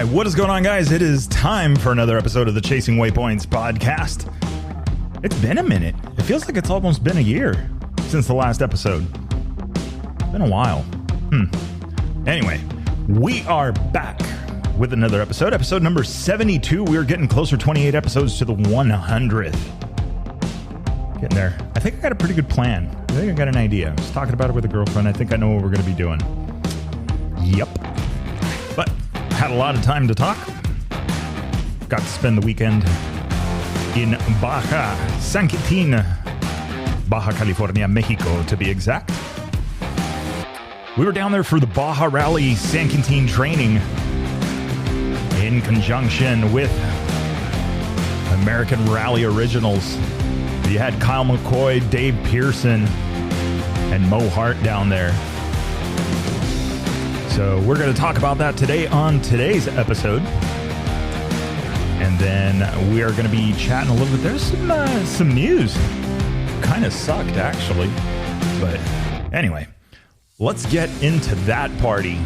right, what is going on, guys? It is time for another episode of the Chasing Waypoints podcast. It's been a minute. It feels like it's almost been a year since the last episode. It's been a while. Anyway, we are back with another episode number 72. We're getting closer, 28 episodes to the 100th. Getting there. I think I got a pretty good plan. I think I got an idea. I was talking about it with a girlfriend. I think I know what we're going to be doing. Yep. But had a lot of time to talk. Got to spend the weekend in Baja, San Quintin, Baja California, Mexico, to be exact. We were down there for the Baja Rally San Quintin training in conjunction with American Rally Originals. You had Kyle McCoy, Dave Pearson, and Mo Hart down there. So we're going to talk about that today on today's episode. And then we are going to be chatting a little bit. There's some news. Kind of sucked, actually. But anyway, let's get into that party.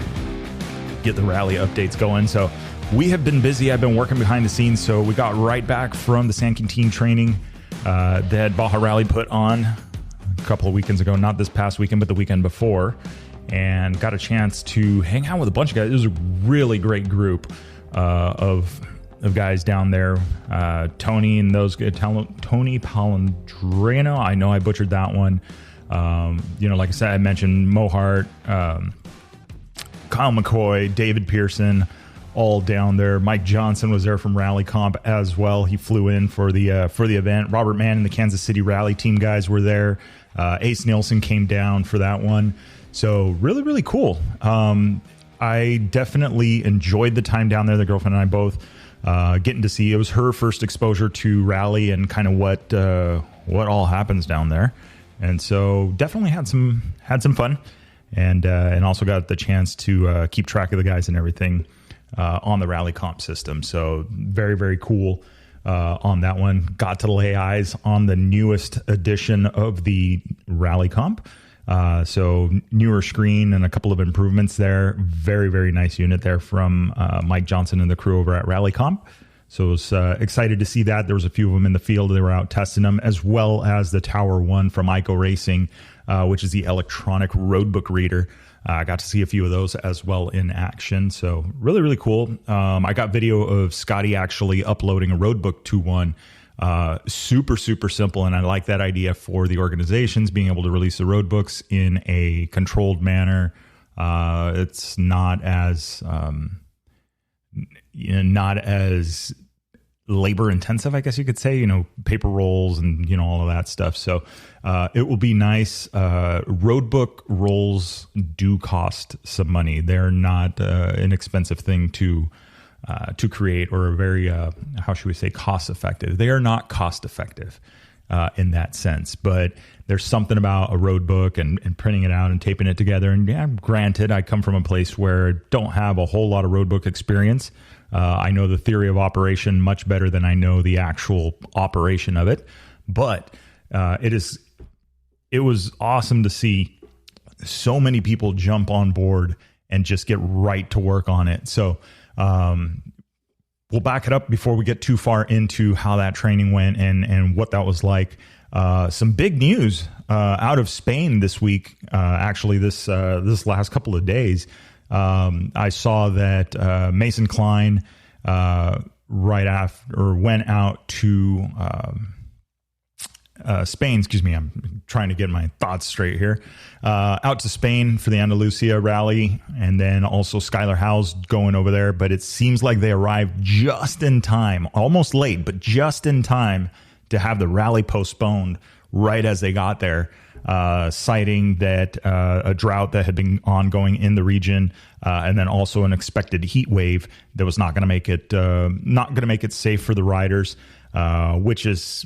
Get the rally updates going. So we have been busy. I've been working behind the scenes. So we got right back from the San Quintin training that Baja Rally put on a couple of weekends ago. Not this past weekend, but the weekend before. And got a chance to hang out with a bunch of guys. It was a really great group of guys down there. Tony and those guys, Tony Palandrino. I know I butchered that one. Like I said, I mentioned Mo Hart, Kyle McCoy, David Pearson, all down there. Mike Johnson was there from Rally Comp as well. He flew in for the event. Robert Mann and the Kansas City Rally team guys were there. Ace Nielsen came down for that one. So really, really cool. I definitely enjoyed the time down there. The girlfriend and I both getting to see. It was her first exposure to rally and kind of what all happens down there. And so definitely had some fun, and also got the chance to keep track of the guys and everything on the Rally Comp system. So very, very cool on that one. Got to lay eyes on the newest edition of the Rally Comp. So newer screen and a couple of improvements there. Very, very nice unit there from Mike Johnson and the crew over at Rally Comp. So I was excited to see that. There was a few of them in the field. They were out testing them, as well as the Tower 1 from ICO Racing, which is the electronic roadbook reader. I got to see a few of those as well in action. So really, really cool. I got video of Scotty actually uploading a roadbook to one. Super, super simple. And I like that idea for the organizations being able to release the road books in a controlled manner. It's not as labor intensive, I guess you could say, paper rolls and, all of that stuff. So, it will be nice. Roadbook rolls do cost some money. They're not an expensive thing to create, or a very, how should we say, cost effective. They are not cost effective in that sense, but there's something about a road book and printing it out and taping it together. And yeah, granted, I come from a place where I don't have a whole lot of road book experience. I know the theory of operation much better than I know the actual operation of it, but it was awesome to see so many people jump on board and just get right to work on it. So, we'll back it up before we get too far into how that training went and what that was like. Some big news out of Spain this week. Actually, this last couple of days, I saw that Mason Klein right after went out to Spain. Excuse me, I'm trying to get my thoughts straight here. Out to Spain for the Andalusia rally, and then also Skylar Howes going over there. But it seems like they arrived just in time, almost late, but just in time to have the rally postponed right as they got there, citing that a drought that had been ongoing in the region, and then also an expected heat wave that was not going to make it safe for the riders. Which is,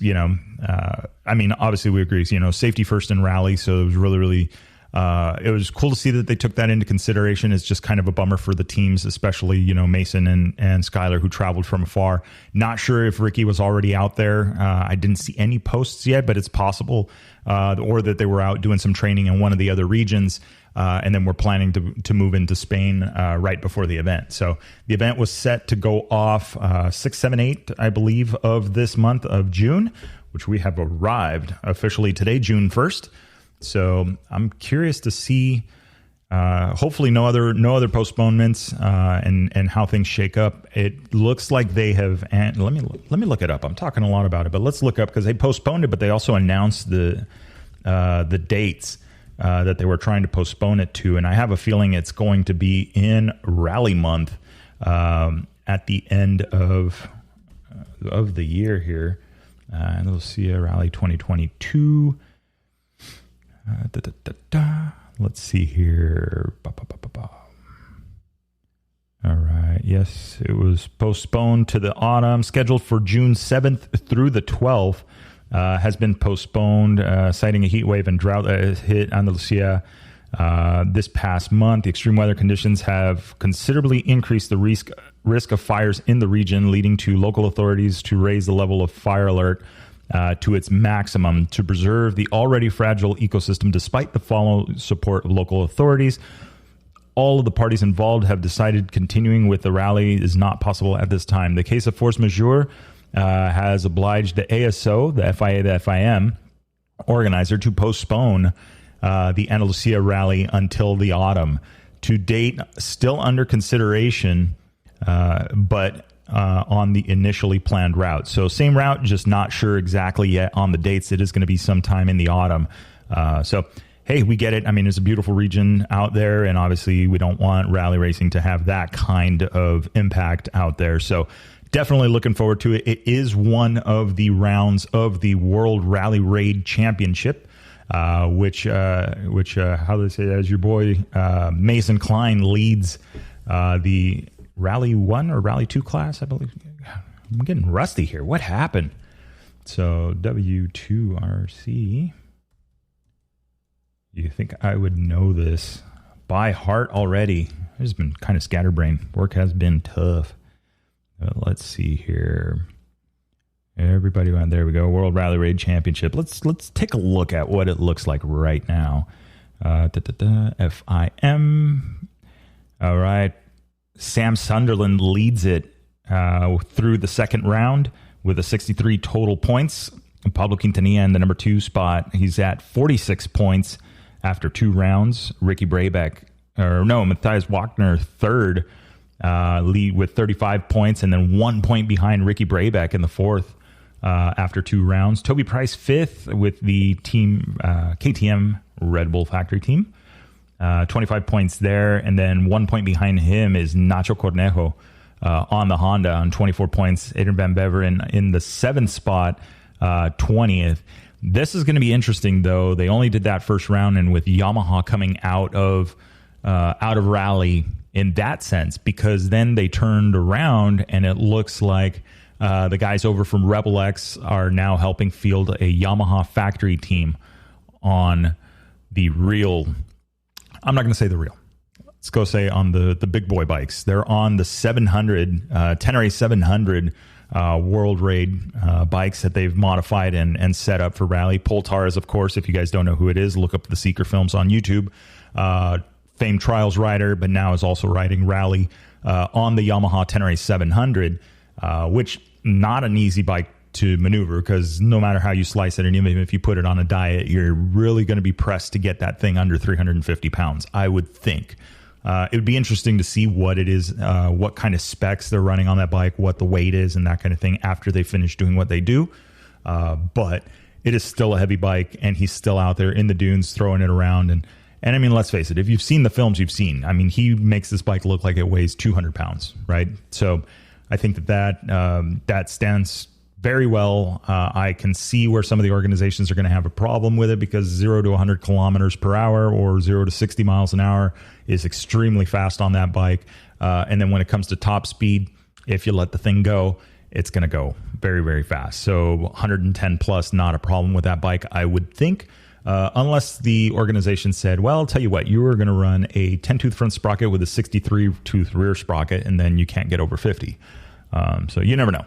obviously we agree, safety first in rally. So it was really, really, it was cool to see that they took that into consideration. It's just kind of a bummer for the teams, especially, Mason and Skylar, who traveled from afar. Not sure if Ricky was already out there. I didn't see any posts yet, but it's possible, or that they were out doing some training in one of the other regions. And then we're planning to move into Spain right before the event. So the event was set to go off 6, 7, 8, I believe, of this month of June, which we have arrived officially today, June 1st. So I'm curious to see, hopefully no other postponements and how things shake up. It looks like they have, and let me look it up. I'm talking a lot about it, but let's look up because they postponed it, but they also announced the dates that they were trying to postpone it to. And I have a feeling it's going to be in rally month at the end of the year here. We'll see a rally 2022. Let's see here. All right. Yes, it was postponed to the autumn, scheduled for June 7th through the 12th. Has been postponed, citing a heat wave and drought that hit Andalusia this past month. The extreme weather conditions have considerably increased the risk of fires in the region, leading to local authorities to raise the level of fire alert to its maximum to preserve the already fragile ecosystem. Despite the follow support of local authorities, all of the parties involved have decided continuing with the rally is not possible at this time. The case of force majeure has obliged the ASO, the FIA, the FIM organizer to postpone the Andalusia rally until the autumn. To date, still under consideration, but on the initially planned route. So same route, just not sure exactly yet on the dates. It is going to be sometime in the autumn. So, hey, we get it. I mean, it's a beautiful region out there, and obviously we don't want rally racing to have that kind of impact out there. So definitely looking forward to it. It is one of the rounds of the World Rally Raid Championship, which how do they say that? As your boy Mason Klein leads the Rally 1 or Rally 2 class, I believe. I'm getting rusty here. What happened? So W2RC. You think I would know this by heart already? I've just been kind of scatterbrained. Work has been tough. Let's see here. Everybody went. There we go. World Rally Raid Championship. Let's take a look at what it looks like right now. FIM. All right. Sam Sunderland leads it through the second round with a 63 total points. Pablo Quintanilla in the number 2 spot. He's at 46 points after 2 rounds. Matthias Wagner third. Lead with 35 points and then 1 point behind Ricky Brabeck in the 4th after 2 rounds. Toby Price 5th with the team KTM Red Bull Factory team. 25 points there, and then 1 point behind him is Nacho Cornejo on the Honda on 24 points. Adrian Van Beveren in the 7th spot, 20th. This is going to be interesting, though. They only did that first round, and with Yamaha coming out of rally in that sense, because then they turned around and it looks like the guys over from Rebel X are now helping field a Yamaha factory team on the real. I'm not going to say the real. Let's go say on the big boy bikes. They're on the 700 Tenere 700 World Raid bikes that they've modified and set up for rally. Poltar is, of course, if you guys don't know who it is, look up the Seeker films on YouTube. Famed trials rider, but now is also riding rally on the Yamaha Tenere 700, which not an easy bike to maneuver, because no matter how you slice it, and even if you put it on a diet, you're really going to be pressed to get that thing under 350 pounds, I would think. It would be interesting to see what it is, what kind of specs they're running on that bike, what the weight is, and that kind of thing after they finish doing what they do. But it is still a heavy bike, and he's still out there in the dunes throwing it around. And I mean, let's face it, if you've seen the films you've seen, I mean, he makes this bike look like it weighs 200 pounds, right? So I think that stands very well. I can see where some of the organizations are going to have a problem with it, because 0 to 100 kilometers per hour or 0 to 60 miles an hour is extremely fast on that bike. And then when it comes to top speed, if you let the thing go, it's going to go very, very fast. So 110 plus, not a problem with that bike, I would think. Unless the organization said, well, I'll tell you what, you were going to run a 10-tooth front sprocket with a 63-tooth rear sprocket, and then you can't get over 50. So you never know.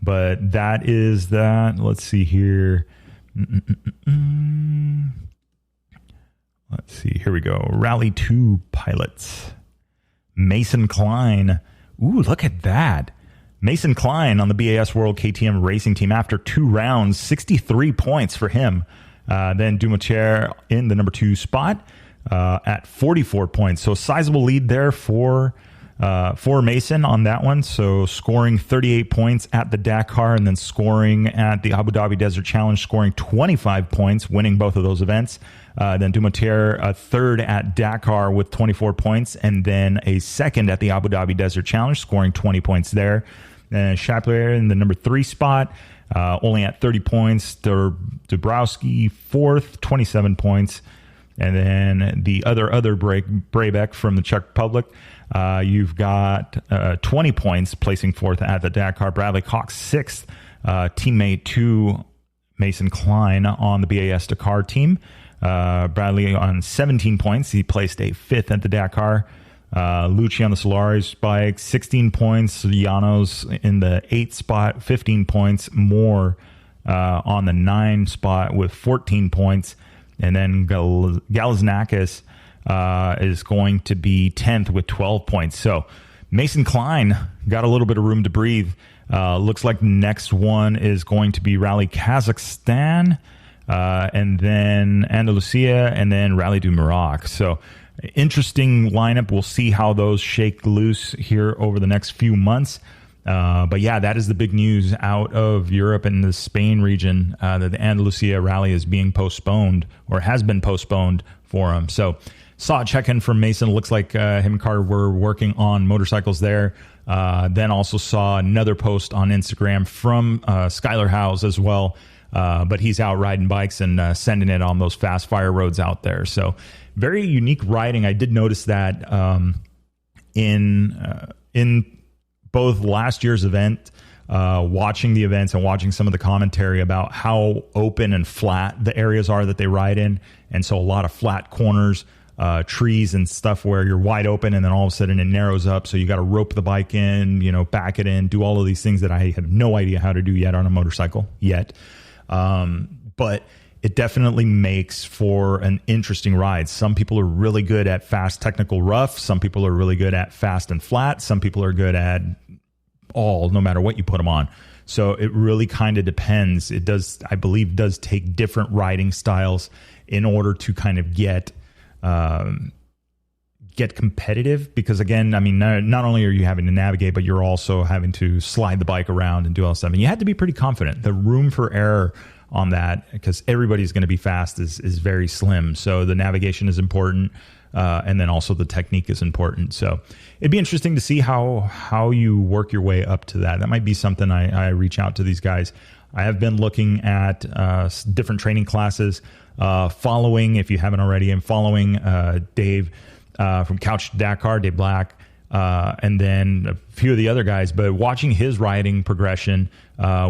But that is that. Let's see here. let's see. Here we go. Rally 2 pilots. Mason Klein. Ooh, look at that. Mason Klein on the BAS World KTM Racing Team after 2 rounds, 63 points for him. Then Dumoutier in the number 2 spot at 44 points. So a sizable lead there for Mason on that one. So scoring 38 points at the Dakar and then scoring at the Abu Dhabi Desert Challenge, scoring 25 points, winning both of those events. Then Dumoutier, a third at Dakar with 24 points, and then a second at the Abu Dhabi Desert Challenge, scoring 20 points there. Then Chaplier in the number 3 spot, only at 30 points. Dabrowski, 4th, 27 points. And then the other Brabeck from the Czech Republic, you've got 20 points, placing 4th at the Dakar. Bradley Cox, 6th, teammate to Mason Klein on the BAS Dakar team. Bradley on 17 points. He placed a 5th at the Dakar. Lucci on the Solaris bike, 16 points. Llanos in the 8th spot, 15 points. Moore on the 9 spot with 14 points. And then Galiznakis is going to be 10th with 12 points. So Mason Klein got a little bit of room to breathe. Looks like the next one is going to be Rally Kazakhstan, and then Andalusia, and then Rally du Maroc. So interesting lineup. We'll see how those shake loose here over the next few months. But yeah, that is the big news out of Europe and the Spain region, that the Andalusia rally is being postponed or has been postponed for him. So saw a check-in from Mason. Looks like him and Carter were working on motorcycles there. Then also saw another post on Instagram from Skylar Howes as well. But he's out riding bikes and sending it on those fast fire roads out there. So very unique riding. I did notice that in both last year's event, watching the events and watching some of the commentary about how open and flat the areas are that they ride in. And so a lot of flat corners, trees and stuff where you're wide open and then all of a sudden it narrows up. So you got to rope the bike in, back it in, do all of these things that I have no idea how to do yet on a motorcycle yet. But it definitely makes for an interesting ride. Some people are really good at fast technical rough. Some people are really good at fast and flat. Some people are good at all, no matter what you put them on. So it really kind of depends. It does, I believe, does take different riding styles in order to kind of get competitive. Because again, I mean, not only are you having to navigate, but you're also having to slide the bike around and do all that stuff. And you have to be pretty confident. The room for error on that, because everybody's going to be fast, is very slim. So the navigation is important. And then also the technique is important. So it'd be interesting to see how you work your way up to that. That might be something I reach out to these guys. I have been looking at different training classes, following, if you haven't already, I'm following Dave from Couch to Dakar, Dave Black, and then a few of the other guys, but watching his riding progression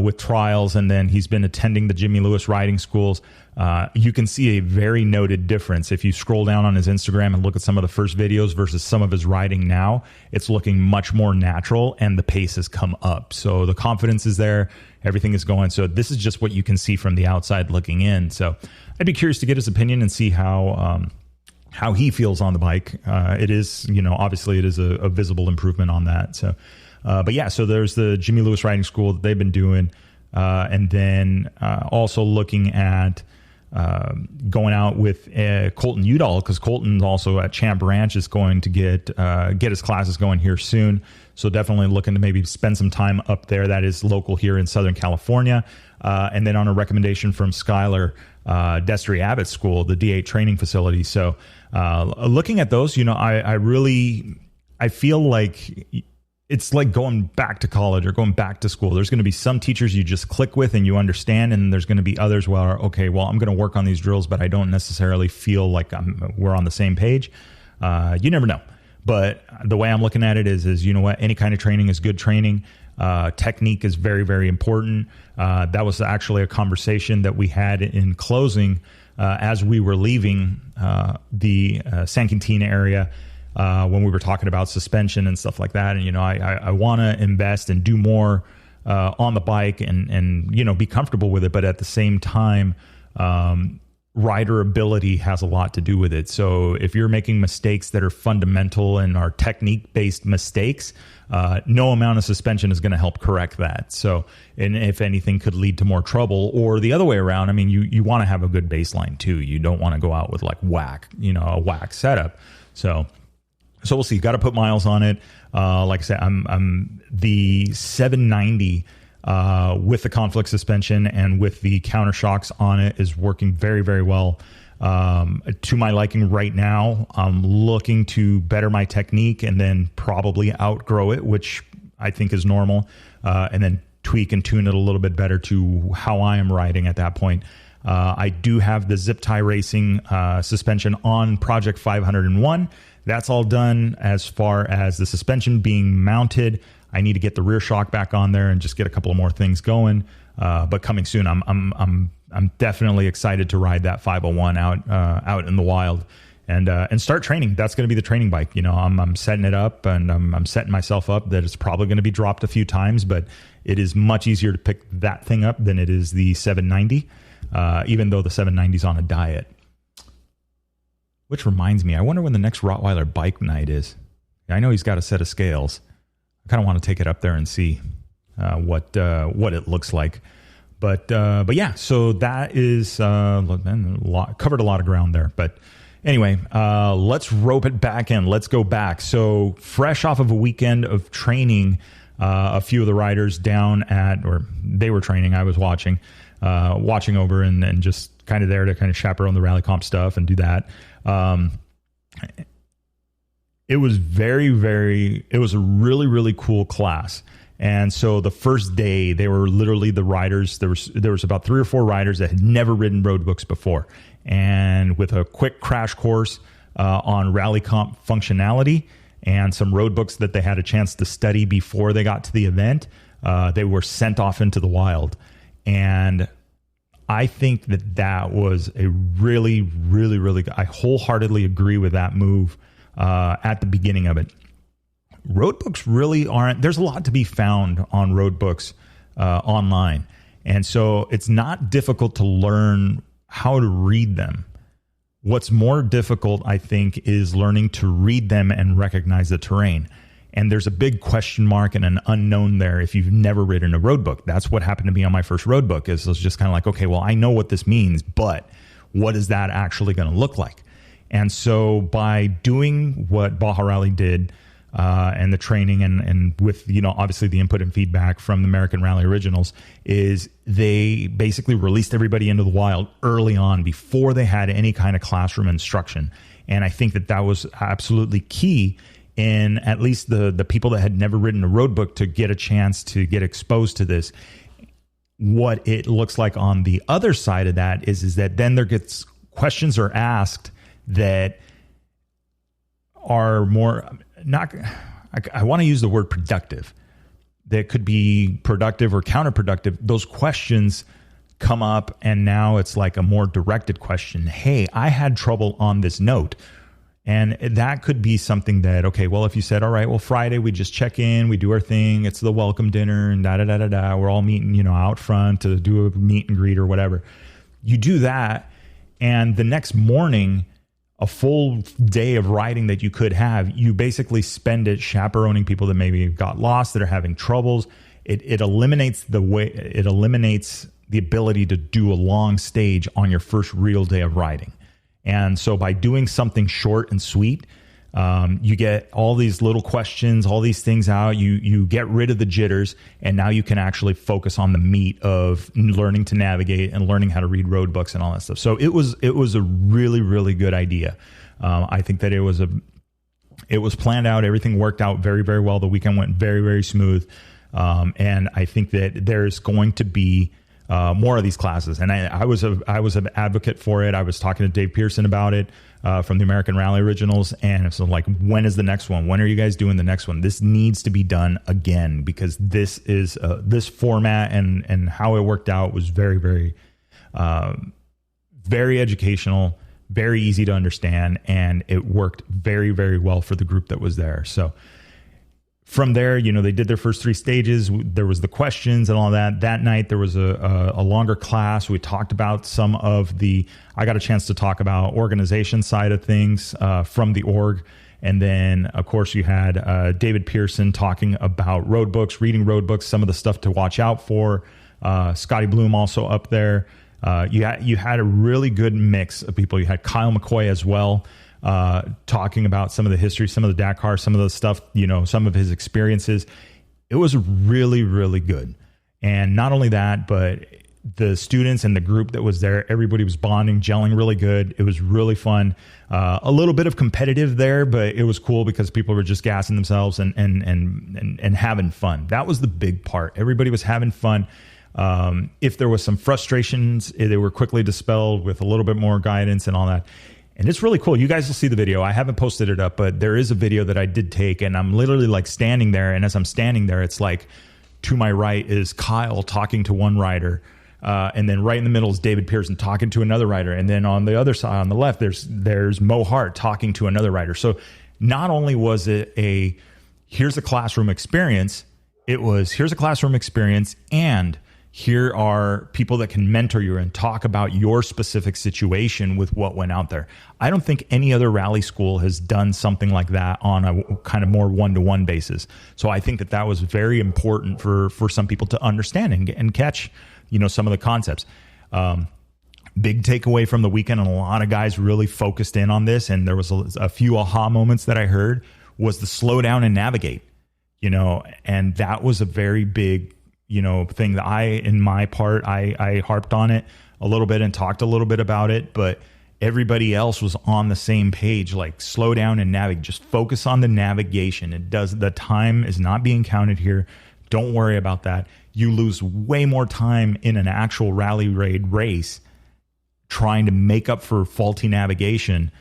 with trials, and then he's been attending the Jimmy Lewis riding schools. You can see a very noted difference. If you scroll down on his Instagram and look at some of the first videos versus some of his riding now, it's looking much more natural and the pace has come up. So the confidence is there. Everything is going. So this is just what you can see from the outside looking in. So I'd be curious to get his opinion and see how he feels on the bike. It is, obviously it is a visible improvement on that. So, but yeah, so there's the Jimmy Lewis Riding School that they've been doing. And then also looking at going out with Colton Udall, because Colton's also at Champ Ranch is going to get his classes going here soon. So definitely looking to maybe spend some time up there. That is local here in Southern California. And then on a recommendation from Skylar, Destry Abbott School, the D8 training facility. So looking at those, I feel like it's like going back to college or going back to school. There's going to be some teachers you just click with and you understand, and there's going to be others where, okay, well, I'm going to work on these drills, but I don't necessarily feel like we're on the same page. You never know. But the way I'm looking at it is you know what? Any kind of training is good training. Technique is very, very important. That was actually a conversation that we had in closing as we were leaving the San Quintin area when we were talking about suspension and stuff like that. And, I want to invest and do more on the bike and be comfortable with it. But at the same time, rider ability has a lot to do with it. So if you're making mistakes that are fundamental and are technique-based mistakes, no amount of suspension is going to help correct that. So, and if anything, could lead to more trouble. Or the other way around, I mean, you want to have a good baseline too. You don't want to go out with like a whack setup. So we'll see. Got to put miles on it. Like I said, I'm the 790 with the conflict suspension and with the counter shocks on it is working very, very well. To my liking right now. I'm looking to better my technique and then probably outgrow it, which I think is normal, and then tweak and tune it a little bit better to how I am riding at that point. I do have the zip tie racing suspension on Project 501. That's all done. As far as the suspension being mounted, I need to get the rear shock back on there and just get a couple of more things going. But coming soon, I'm definitely excited to ride that 501 out in the wild and start training. That's going to be the training bike. You know, I'm setting it up and I'm setting myself up that it's probably going to be dropped a few times, but it is much easier to pick that thing up than it is the 790, even though the 790 is on a diet. Which reminds me, I wonder when the next Rottweiler bike night is. I know he's got a set of scales. I kind of want to take it up there and see what it looks like. But yeah, so that is covered a lot of ground there. But anyway, let's rope it back in. Let's go back. So fresh off of a weekend of training, a few of the riders down or they were training. I was watching over and just kind of there to kind of chaperone the rally comp stuff and do that. It was it was a really, really cool class. And so the first day, they were literally the riders. There was about 3 or 4 riders that had never ridden road books before. And with a quick crash course on rally comp functionality and some road books that they had a chance to study before they got to the event, they were sent off into the wild. And I think that was a really, really, really good. I wholeheartedly agree with that move at the beginning of it. Road books really aren't, there's a lot to be found on road books online. And so it's not difficult to learn how to read them. What's more difficult, I think, is learning to read them and recognize the terrain. And there's a big question mark and an unknown there if you've never ridden a road book. That's what happened to me on my first road book. Is it's just kind of like, okay, well, I know what this means, but what is that actually going to look like? And so by doing what Baja Rally did, and the training and with, obviously the input and feedback from the American Rally Originals, is they basically released everybody into the wild early on before they had any kind of classroom instruction. And I think that was absolutely key in at least the people that had never ridden a road book to get a chance to get exposed to this. What it looks like on the other side of that is that then there gets questions are asked that are more I want to use the word productive. That could be productive or counterproductive. Those questions come up and now it's like a more directed question. Hey, I had trouble on this note. And that could be something that, okay, well, if you said, all right, well, Friday we just check in, we do our thing, it's the welcome dinner and da-da-da-da-da, we're all meeting, out front to do a meet and greet or whatever. You do that, and the next morning, a full day of riding that you could have, you basically spend it chaperoning people that maybe got lost, that are having troubles. It eliminates the ability to do a long stage on your first real day of riding. And so by doing something short and sweet, you get all these little questions, all these things out. You get rid of the jitters, and now you can actually focus on the meat of learning to navigate and learning how to read road books and all that stuff. So it was a really, really good idea. I think that it was planned out. Everything worked out very, very well. The weekend went very, very smooth. And I think that there's going to be more of these classes. And I was an advocate for it. I was talking to Dave Pearson about it from the American Rally Originals. And it's like, when is the next one? When are you guys doing the next one? This needs to be done again, because this is this format and how it worked out was very, very, very educational, very easy to understand. And it worked very, very well for the group that was there. So from there, they did their first 3 stages. There was the questions and all that. That night, there was a longer class. We talked about some of I got a chance to talk about organization side of things from the org. And then, of course, you had David Pearson talking about road books, reading road books, some of the stuff to watch out for. Scotty Bloom also up there. You had a really good mix of people. You had Kyle McCoy as well, talking about some of the history, some of the Dakar, some of the stuff, some of his experiences. It was really, really good. And not only that, but the students and the group that was there, everybody was bonding, gelling really good. It was really fun. A little bit of competitive there, but it was cool because people were just gassing themselves and having fun. That was the big part. Everybody was having fun. If there was some frustrations, they were quickly dispelled with a little bit more guidance and all that. And it's really cool. You guys will see the video. I haven't posted it up, but there is a video that I did take, and I'm literally like standing there. And as I'm standing there, it's like to my right is Kyle talking to one rider. And then right in the middle is David Pearson talking to another rider. And then on the other side, on the left, there's Mo Hart talking to another rider. So not only was it here's a classroom experience, it was here's a classroom experience, and here are people that can mentor you and talk about your specific situation with what went out there. I don't think any other rally school has done something like that on a kind of more one-to-one basis. So I think that was very important for some people to understand and catch, some of the concepts. Big takeaway from the weekend, and a lot of guys really focused in on this, and there was a few aha moments that I heard, was the slow down and navigate, and that was a very big thing that I harped on it a little bit and talked a little bit about it, but everybody else was on the same page, like slow down and navigate, just focus on the navigation. The time is not being counted here. Don't worry about that. You lose way more time in an actual rally raid race trying to make up for faulty navigation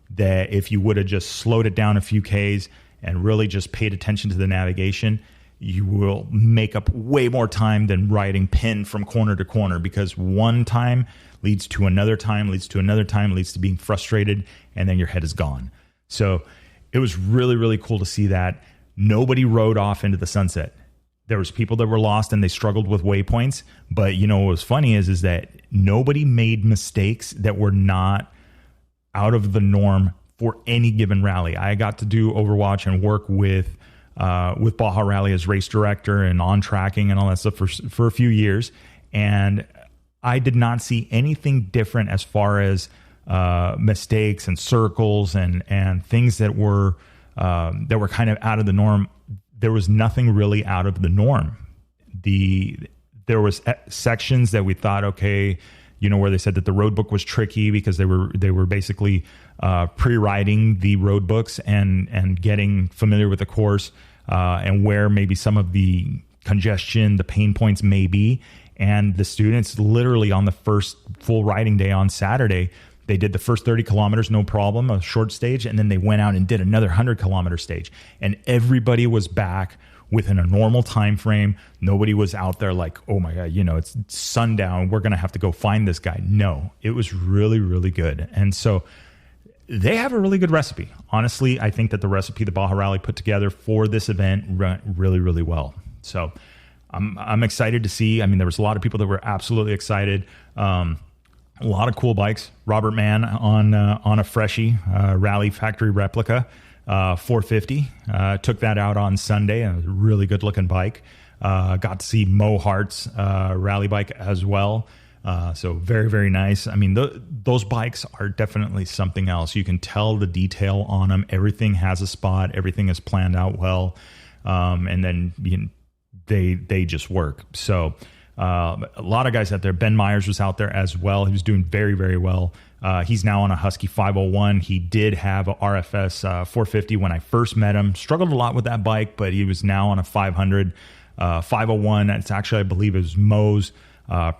that if you would have just slowed it down a few Ks and really just paid attention to the navigation, you will make up way more time than riding pin from corner to corner, because one time leads to another time, leads to another time, leads to being frustrated, and then your head is gone. So it was really, really cool to see that. Nobody rode off into the sunset. There was people that were lost and they struggled with waypoints, but what was funny is that nobody made mistakes that were not out of the norm for any given rally. I got to do Overwatch and work with Baja Rally as race director and on tracking and all that stuff for a few years. And I did not see anything different as far as mistakes and circles and things that were kind of out of the norm. There was nothing really out of the norm. There was sections that we thought, okay, where they said that the road book was tricky because they were basically pre-writing the road books and getting familiar with the course and where maybe some of the congestion, the pain points may be. And the students literally on the first full riding day on Saturday, they did the first 30 kilometers, no problem, a short stage, and then they went out and did another 100-kilometer stage. And everybody was back within a normal time frame. Nobody was out there like, oh my God, it's sundown, we're going to have to go find this guy. No, it was really, really good. And so they have a really good recipe. Honestly, I think that the recipe the Baja Rally put together for this event went really, really well. So I'm excited to see. I mean, there was a lot of people that were absolutely excited. A lot of cool bikes. Robert Mann on a Freshie Rally Factory Replica 450. Took that out on Sunday. It was a really good looking bike. Got to see Mo Hart's rally bike as well. So very, very nice. I mean, those bikes are definitely something else. You can tell the detail on them. Everything has a spot. Everything is planned out well. And then they just work. So a lot of guys out there. Ben Myers was out there as well. He was doing very, very well. He's now on a Husky 501. He did have a RFS 450 when I first met him. Struggled a lot with that bike, but he was now on a 500 501. It's actually, I believe, it was Mo's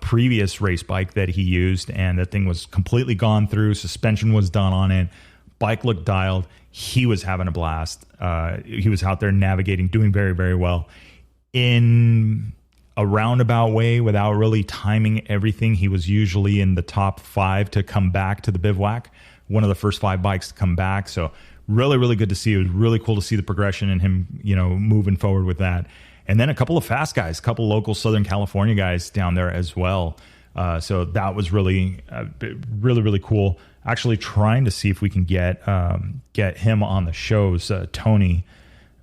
previous race bike that he used, and that thing was completely gone through. Suspension was done on it. Bike looked dialed. He was having a blast. He was out there navigating, doing very, very well. In a roundabout way, without really timing everything, he was usually in the top 5 to come back to the bivouac. One of the first 5 bikes to come back. So really, really good to see. It was really cool to see the progression and him, moving forward with that. And then a couple of fast guys, a couple local Southern California guys down there as well. So that was really, really, really cool. Actually trying to see if we can get him on the shows. Tony,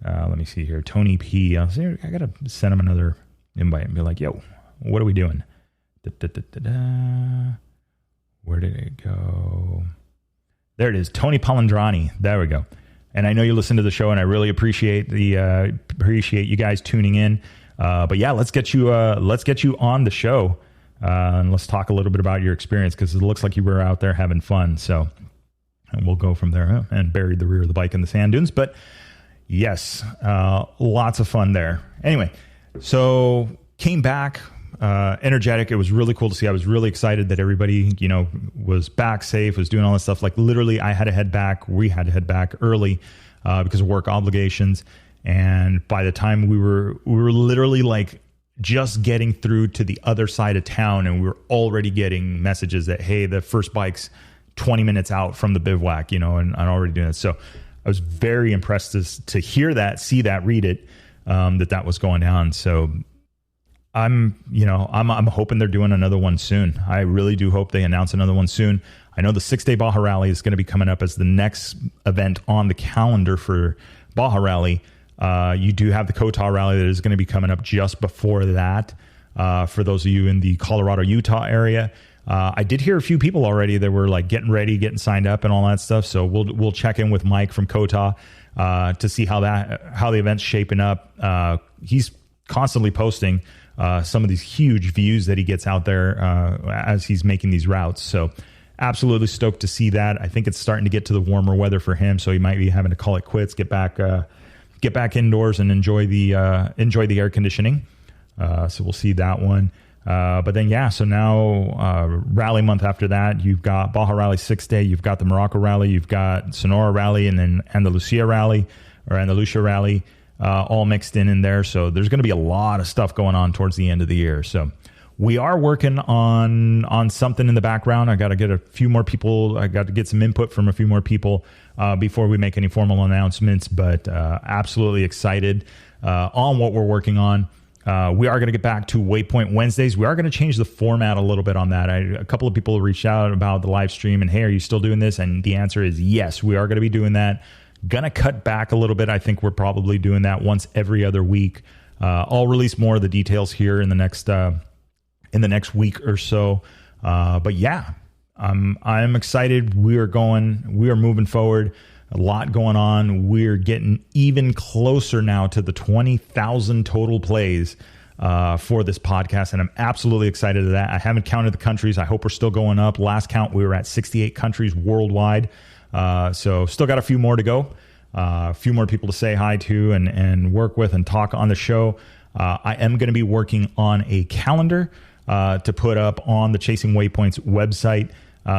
let me see here. Tony P. I got to send him another invite and be like, yo, what are we doing? Where did it go? There it is. Tony Palandrani. There we go. And I know you listen to the show, and I really appreciate you guys tuning in. But yeah, let's get you on the show, and let's talk a little bit about your experience, because it looks like you were out there having fun. So, and we'll go from there. And buried the rear of the bike in the sand dunes, but yes, lots of fun there. Anyway, so came back. Energetic. It was really cool to see. I was really excited that everybody, was back safe, was doing all this stuff. Like literally I had to head back. We had to head back early, because of work obligations. And by the time we were literally like just getting through to the other side of town, and we were already getting messages that, hey, the first bike's 20 minutes out from the bivouac, and I'm already doing it. So I was very impressed to hear that, see that, read it, that was going down. So I'm hoping they're doing another one soon. I really do hope they announce another one soon. I know the 6-day Baja Rally is going to be coming up as the next event on the calendar for Baja Rally. You do have the Kota Rally that is going to be coming up just before that. For those of you in the Colorado, Utah area, I did hear a few people already that were like getting ready, getting signed up and all that stuff. So we'll check in with Mike from Kota, to see how the event's shaping up. He's constantly posting some of these huge views that he gets out there as he's making these routes. So absolutely stoked to see that. I think it's starting to get to the warmer weather for him, so he might be having to call it quits, get back indoors and enjoy the air conditioning. So we'll see that one. But then, yeah, so now rally month after that, you've got Baja Rally 6-day, you've got the Morocco Rally, you've got Sonora Rally, and then Andalusia Rally, all mixed in there. So there's going to be a lot of stuff going on towards the end of the year. So we are working on something in the background. I got to get a few more people. I got to get some input from a few more people before we make any formal announcements, but absolutely excited on what we're working on. We are going to get back to Waypoint Wednesdays. We are going to change the format a little bit on that. A couple of people reached out about the live stream and, hey, are you still doing this? And the answer is yes, we are going to be doing that. Going to cut back a little bit. I think we're probably doing that once every other week. I'll release more of the details here in the next week or so. But yeah, I'm excited. We are moving forward. A lot going on. We're getting even closer now to the 20,000 total plays for this podcast, and I'm absolutely excited to that. I haven't counted the countries. I hope we're still going up. Last count, we were at 68 countries worldwide. So still got a few more to go. A few more people to say hi to and work with and talk on the show. I am going to be working on a calendar to put up on the Chasing Waypoints website,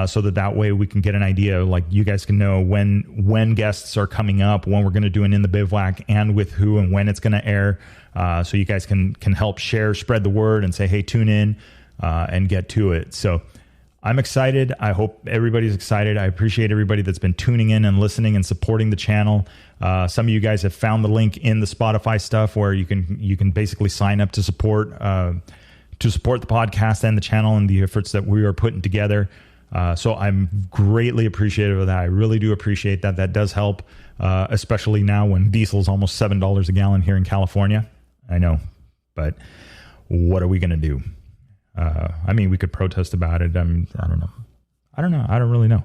so that way we can get an idea, like you guys can know when guests are coming up, when we're going to do an In the Bivouac, and with who and when it's going to air, so you guys can help spread the word and say, hey, tune in and get to it. So I'm excited. I hope everybody's excited. I appreciate everybody that's been tuning in and listening and supporting the channel. Some of you guys have found the link in the Spotify stuff where you can basically sign up to support the podcast and the channel and the efforts that we are putting together. So I'm greatly appreciative of that. I really do appreciate that. That does help, especially now when diesel's almost $7 a gallon here in California. I know, but what are we going to do? I mean, we could protest about it. I don't know. I don't really know.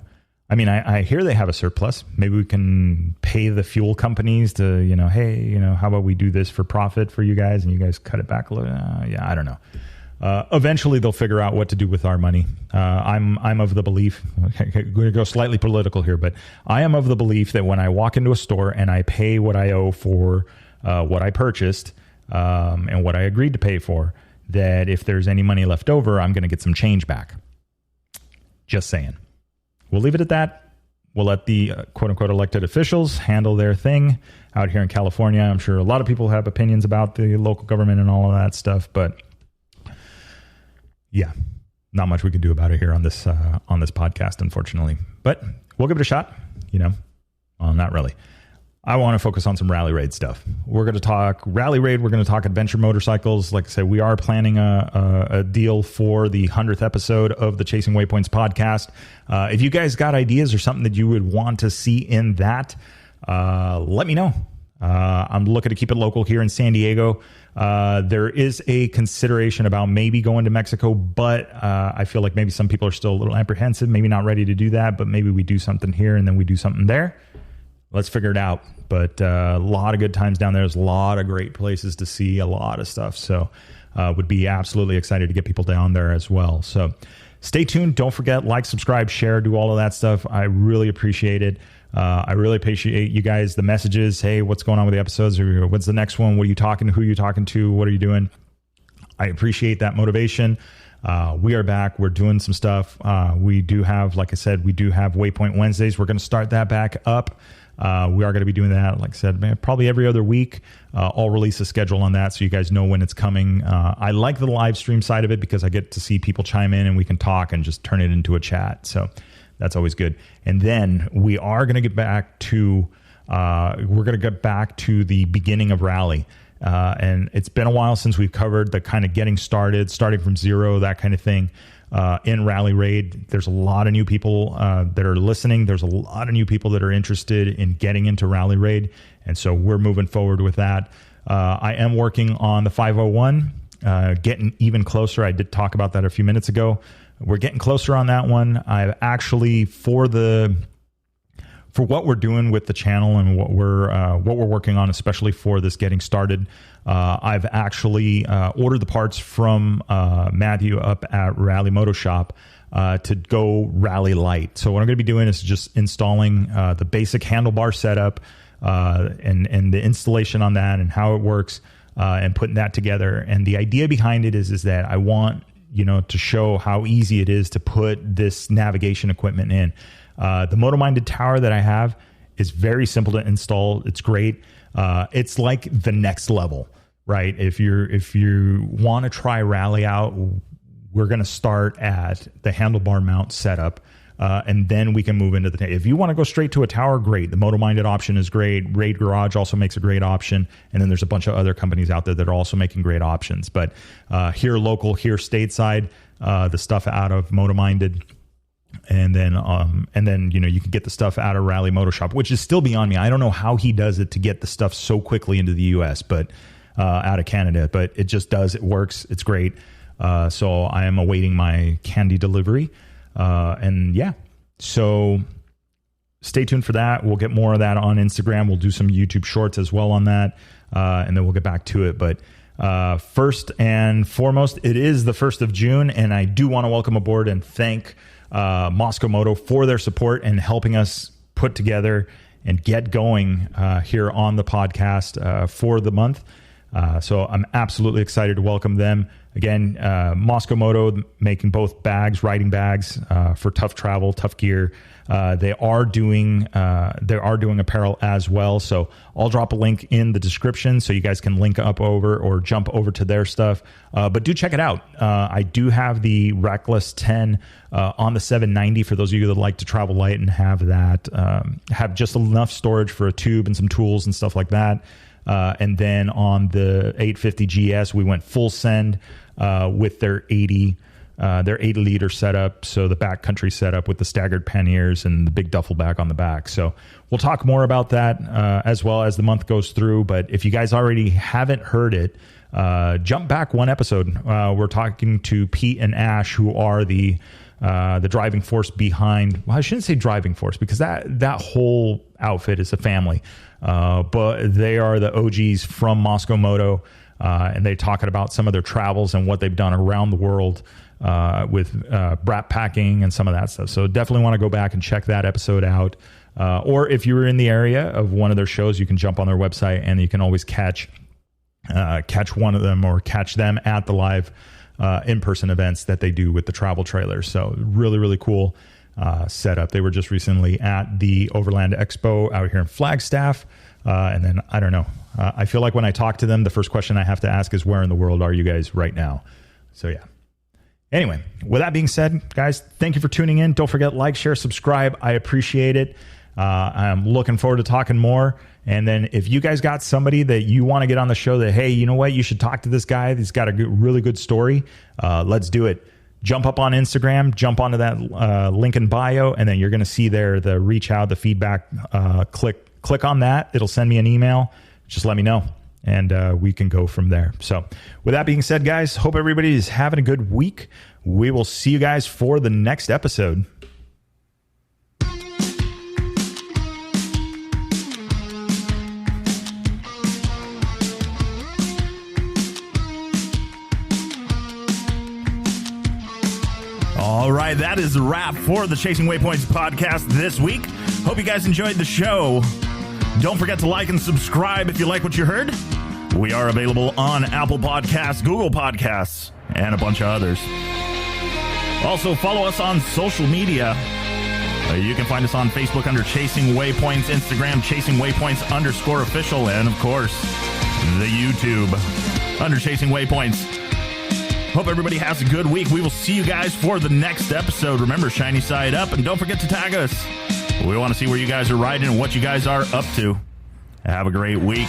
I mean, I hear they have a surplus. Maybe we can pay the fuel companies to, hey, how about we do this for profit for you guys and you guys cut it back a little? Yeah, I don't know. Eventually they'll figure out what to do with our money. I'm of the belief, okay, I'm going to go slightly political here, but I am of the belief that when I walk into a store and I pay what I owe for what I purchased and what I agreed to pay for, that if there's any money left over, I'm going to get some change back. Just saying. We'll leave it at that. We'll let the quote-unquote elected officials handle their thing out here in California. I'm sure a lot of people have opinions about the local government and all of that stuff, but yeah, not much we can do about it here on this podcast, unfortunately. But we'll give it a shot. Well, not really. I want to focus on some rally raid stuff. We're going to talk rally raid. We're going to talk adventure motorcycles. Like I said, we are planning a deal for the 100th episode of the Chasing Waypoints podcast. If you guys got ideas or something that you would want to see in that, let me know. I'm looking to keep it local here in San Diego. There is a consideration about maybe going to Mexico, but I feel like maybe some people are still a little apprehensive, maybe not ready to do that, but maybe we do something here and then we do something there. Let's figure it out. But a lot of good times down there. There's a lot of great places to see, a lot of stuff. So would be absolutely excited to get people down there as well. So stay tuned. Don't forget, like, subscribe, share, do all of that stuff. I really appreciate it. I really appreciate you guys, the messages. Hey, what's going on with the episodes? Or when's the next one? What are you talking to? Who are you talking to? What are you doing? I appreciate that motivation. We are back. We're doing some stuff. We do have, like I said, we do have Waypoint Wednesdays. We're going to start that back up. We are going to be doing that, like I said, probably every other week. I'll release a schedule on that so you guys know when it's coming. I like the live stream side of it because I get to see people chime in and we can talk and just turn it into a chat. So that's always good. And then we are going to get back to the beginning of rally. And it's been a while since we've covered the kind of getting started, starting from zero, that kind of thing. In Rally Raid, there's a lot of new people that are listening. There's a lot of new people that are interested in getting into Rally Raid. And so we're moving forward with that. I am working on the 501, getting even closer. I did talk about that a few minutes ago. We're getting closer on that one. I've actually, for what we're doing with the channel and what we're working on, especially for this getting started, I've actually ordered the parts from Matthew up at Rally Moto Shop to go rally light. So what I'm going to be doing is just installing the basic handlebar setup and the installation on that and how it works and putting that together. And the idea behind it is that I want to show how easy it is to put this navigation equipment in. The Moto-Minded tower that I have is very simple to install. It's great. It's like the next level, right? If you want to try rally out, we're going to start at the handlebar mount setup, and then we can move into the. If you want to go straight to a tower, great. The Moto-Minded option is great. Raid Garage also makes a great option, and then there's a bunch of other companies out there that are also making great options. But here local, here stateside, the stuff out of Moto-Minded. And then you can get the stuff out of Rally Moto Shop, which is still beyond me. I don't know how he does it to get the stuff so quickly into the U.S., but out of Canada. But it just does. It works. It's great. So I am awaiting my candy delivery. So stay tuned for that. We'll get more of that on Instagram. We'll do some YouTube shorts as well on that, and then we'll get back to it. But first and foremost, it is the 1st of June, and I do want to welcome aboard and thank Moscow Moto for their support and helping us put together and get going here on the podcast for the month. So I'm absolutely excited to welcome them. Again, Moscow Moto making both riding bags for tough travel, tough gear. They are doing apparel as well. So I'll drop a link in the description so you guys can link up over or jump over to their stuff. But do check it out. I do have the Reckless 10 on the 790 for those of you that like to travel light and have that, have just enough storage for a tube and some tools and stuff like that. And then on the 850 GS, we went full send with their 80 liter setup. So the backcountry setup with the staggered panniers and the big duffel bag on the back. So we'll talk more about that as well as the month goes through. But if you guys already haven't heard it, jump back one episode. We're talking to Pete and Ash, who are the driving force behind, well, I shouldn't say driving force because that whole outfit is a family. But they are the OGs from Moscow Moto, and they're talking about some of their travels and what they've done around the world with brat packing and some of that stuff. So definitely want to go back and check that episode out. Or if you were in the area of one of their shows, you can jump on their website and you can always catch one of them or catch them at the live in-person events that they do with the travel trailers. So really, really cool setup. They were just recently at the Overland Expo out here in Flagstaff. And then, I don't know. I feel like when I talk to them, the first question I have to ask is, where in the world are you guys right now? So, yeah. Anyway, with that being said, guys, thank you for tuning in. Don't forget, like, share, subscribe. I appreciate it. I'm looking forward to talking more. And then if you guys got somebody that you want to get on the show that, hey, you know what, you should talk to this guy. He's got a really good story. Let's do it. Jump up on Instagram, jump onto that link in bio, and then you're going to see there the reach out, the feedback. Click on that. It'll send me an email. Just let me know, and we can go from there. So with that being said, guys, hope everybody is having a good week. We will see you guys for the next episode. All right, that is a wrap for the Chasing Waypoints podcast this week. Hope you guys enjoyed the show. Don't forget to like and subscribe if you like what you heard. We are available on Apple Podcasts, Google Podcasts, and a bunch of others. Also, follow us on social media. You can find us on Facebook under Chasing Waypoints, Instagram Chasing Waypoints _official, and of course, the YouTube under Chasing Waypoints. Hope everybody has a good week. We will see you guys for the next episode. Remember, shiny side up, and don't forget to tag us. We want to see where you guys are riding and what you guys are up to. Have a great week.